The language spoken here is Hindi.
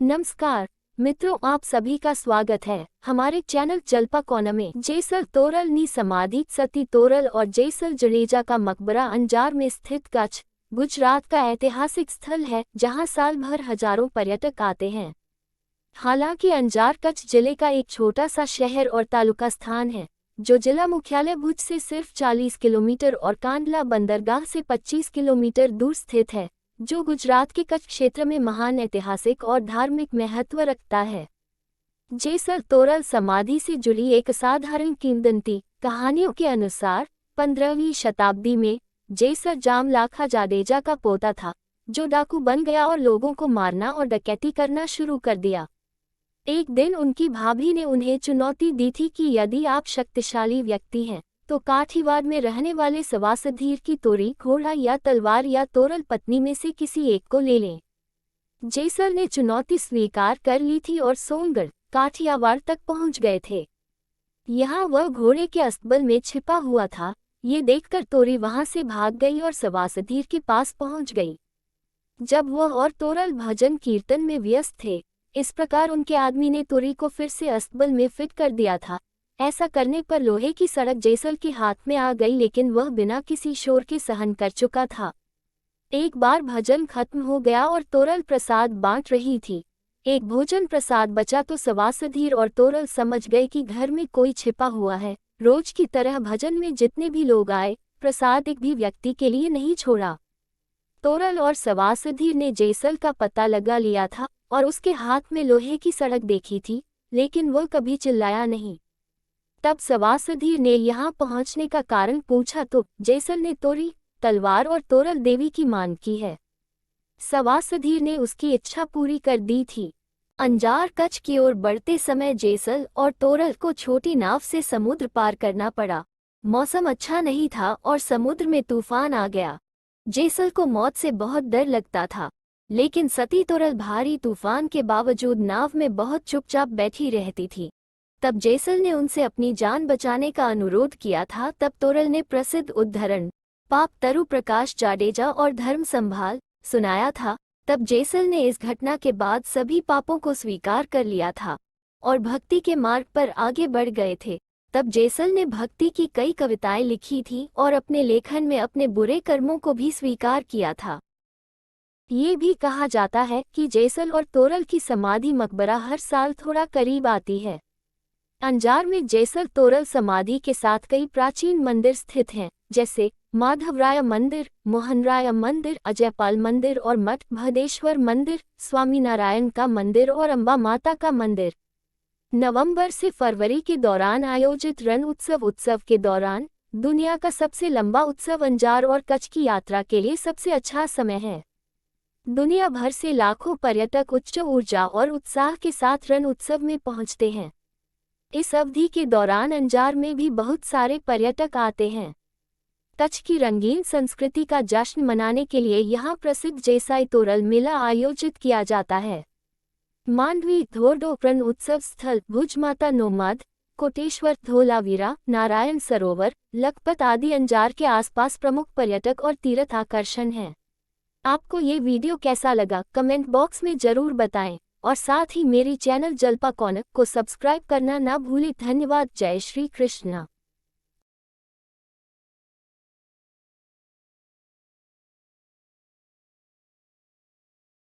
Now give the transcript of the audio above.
नमस्कार मित्रों, आप सभी का स्वागत है हमारे चैनल जलपा कोना में। जैसल तोरल नी समाधि सती तोरल और जैसल जडेजा का मकबरा अंजार में स्थित कच्छ, गुजरात का ऐतिहासिक स्थल है जहां साल भर हजारों पर्यटक आते हैं। हालांकि अंजार कच्छ जिले का एक छोटा सा शहर और तालुका स्थान है जो जिला मुख्यालय भुज से सिर्फ 40 किलोमीटर और कांडला बंदरगाह से 25 किलोमीटर दूर स्थित है, जो गुजरात के कच्छ क्षेत्र में महान ऐतिहासिक और धार्मिक महत्व रखता है। जैसल तोरल समाधि से जुड़ी एक साधारण किंवदंती कहानियों के अनुसार 15वीं शताब्दी में जैसल जामलाखा जाडेजा का पोता था, जो डाकू बन गया और लोगों को मारना और डकैती करना शुरू कर दिया। एक दिन उनकी भाभी ने उन्हें चुनौती दी थी कि यदि आप शक्तिशाली व्यक्ति हैं तो काठीवाड़ में रहने वाले सवासधीर की तोरी, घोड़ा या तलवार या तोरल पत्नी में से किसी एक को ले लें। जैसल ने चुनौती स्वीकार कर ली थी और सोनगढ़, काठियावाड़ तक पहुंच गए थे। यहाँ वह घोड़े के अस्तबल में छिपा हुआ था। ये देखकर तोरी वहां से भाग गई और सवासधीर के पास पहुंच गई। जब वह और तोरल भजन कीर्तन में व्यस्त थे, इस प्रकार उनके आदमी ने तोरी को फिर से अस्तबल में फिट कर दिया था। ऐसा करने पर लोहे की सड़क जैसल के हाथ में आ गई, लेकिन वह बिना किसी शोर के सहन कर चुका था। एक बार भजन खत्म हो गया और तोरल प्रसाद बांट रही थी। एक भोजन प्रसाद बचा तो सवासधीर और तोरल समझ गए कि घर में कोई छिपा हुआ है। रोज की तरह भजन में जितने भी लोग आए, प्रसाद एक भी व्यक्ति के लिए नहीं छोड़ा। तोरल और सवासधीर ने जैसल का पता लगा लिया था और उसके हाथ में लोहे की सड़क देखी थी, लेकिन वह कभी चिल्लाया नहीं। तब सवासधीर ने यहाँ पहुँचने का कारण पूछा तो जैसल ने तोरी, तलवार और तोरल देवी की मांग की है। सवासधीर ने उसकी इच्छा पूरी कर दी थी। अंजार कच्छ की ओर बढ़ते समय जैसल और तोरल को छोटी नाव से समुद्र पार करना पड़ा। मौसम अच्छा नहीं था और समुद्र में तूफान आ गया। जैसल को मौत से बहुत डर लगता था, लेकिन सती तोरल भारी तूफान के बावजूद नाव में बहुत चुपचाप बैठी रहती थी। तब जैसल ने उनसे अपनी जान बचाने का अनुरोध किया था। तब तोरल ने प्रसिद्ध उद्धरण पाप तरु प्रकाश जाडेजा और धर्म संभाल सुनाया था। तब जैसल ने इस घटना के बाद सभी पापों को स्वीकार कर लिया था और भक्ति के मार्ग पर आगे बढ़ गए थे। तब जैसल ने भक्ति की कई कविताएं लिखी थी और अपने लेखन में अपने बुरे कर्मों को भी स्वीकार किया था। ये भी कहा जाता है कि जैसल और तोरल की समाधि मकबरा हर साल थोड़ा करीब आती है। अंजार में जैसल तोरल समाधि के साथ कई प्राचीन मंदिर स्थित हैं, जैसे माधवराय मंदिर, मोहनराय मंदिर, अजयपाल मंदिर और मठ, भदेश्वर मंदिर, स्वामीनारायण का मंदिर और अम्बा माता का मंदिर। नवंबर से फरवरी के दौरान आयोजित रण उत्सव के दौरान दुनिया का सबसे लंबा उत्सव अंजार और कच्छ की यात्रा के लिए सबसे अच्छा समय है। दुनिया भर से लाखों पर्यटक उच्च ऊर्जा और उत्साह के साथ रण उत्सव में पहुंचते हैं। इस अवधि के दौरान अंजार में भी बहुत सारे पर्यटक आते हैं। कच्छ की रंगीन संस्कृति का जश्न मनाने के लिए यहाँ प्रसिद्ध जैसाई तोरल मेला आयोजित किया जाता है। मांडवी धोरडो रण उत्सव स्थल भुज माता नोमाद, कोटेश्वर, धोलावीरा, नारायण सरोवर, लखपत आदि अंजार के आसपास प्रमुख पर्यटक और तीर्थ आकर्षण हैं। आपको ये वीडियो कैसा लगा कमेंट बॉक्स में जरूर बताएं और साथ ही मेरी चैनल जलपा कोना को सब्सक्राइब करना ना भूलें। धन्यवाद। जय श्री कृष्ण।